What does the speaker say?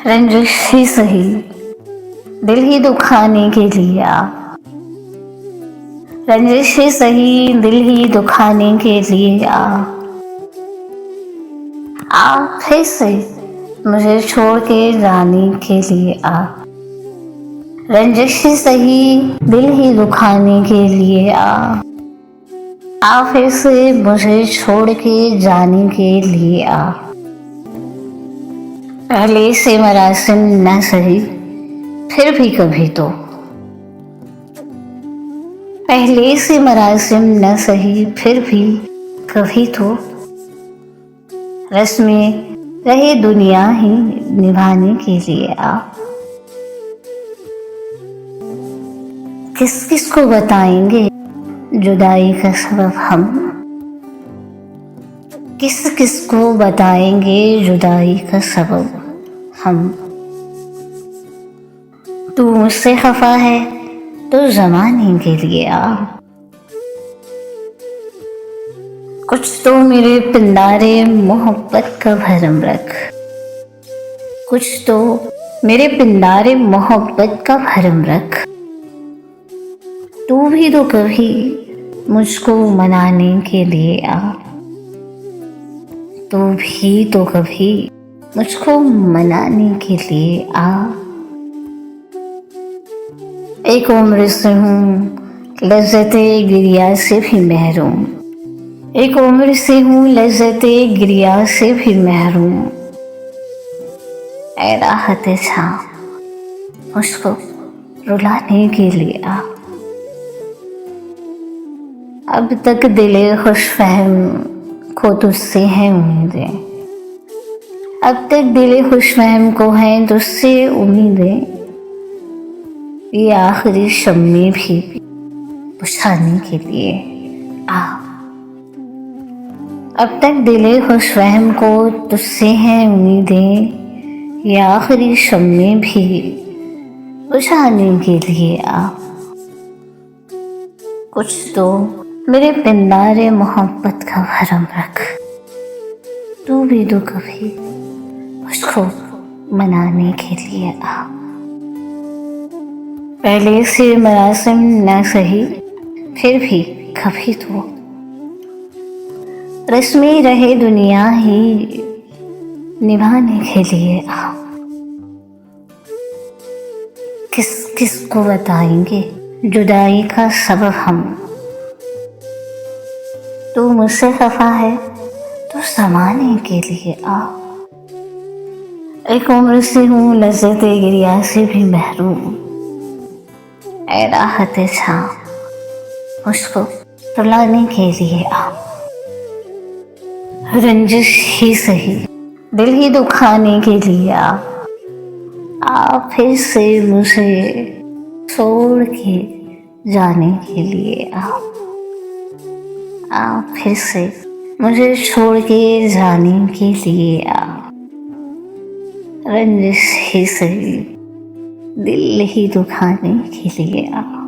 रंजिश ही सही, दिल ही दुखाने के लिए आ। रंजिश ही सही, दिल ही दुखाने के लिए आ फिर से मुझे छोड़ के जाने के लिए आ। रंजिश ही सही, दिल ही दुखाने के लिए आ फिर से मुझे छोड़ के जाने के लिए आ। पहले से मरासिम न सही, फिर भी कभी तो। पहले से मरासिम न सही, फिर भी कभी तो। रस्में रहे दुनिया ही निभाने के लिए आ। किस किस को बताएंगे जुदाई का सबब हम। किस किस को बताएंगे जुदाई का सबब हम। तू मुझसे खफा है तो ज़माने के लिए आ। कुछ तो मेरे पिंडारे मोहब्बत का भरम रख। कुछ तो मेरे पिंडारे मोहब्बत का भरम रख। तू भी तो कभी मुझको मनाने के लिए आ। तू भी तो कभी मुझको मनाने के लिए आ। एक उम्र से हूँ लज्जते गिरिया से भी महरूम। एक उम्र से हूँ लज्जते गिरिया से भी महरूम। ऐ राहते छाँव मुझको रुलाने के लिए आ। अब तक दिले खुशफहम को तुझसे है उम्मीदें। अब तक दिले खुशफहम को हैं तुझसे उम्मीदें। ये आखिरी शम्मे भी बुझाने के लिए आ। अब तक दिले खुशफहम को तुझसे हैं उम्मीदें। ये आखिरी शम्मे भी बुझाने के लिए आ। कुछ तो मेरे पिंडारे मोहब्बत का भरम रख। तू भी तो कभी मुझको मनाने के लिए आ। पहले से मरासिम न सही, फिर भी कभी तो। रस्में रहे दुनिया ही निभाने के लिए आ। किस किस को बताएंगे जुदाई का सबब हम। तू मुझसे खफा है तो ज़माने के लिए आ। एक उम्र से हूँ लज्जते गिरिया से भी महरूम। ऐ राहते छाँव मुझको रुलाने के लिए आ। रंजिश ही सही, दिल ही दुखाने के लिए आ फिर से मुझे छोड़ के जाने के लिए आ फिर से मुझे छोड़ के जाने के लिए आ। रंजिश ही सही, दिल ही दुखाने के लिए आ।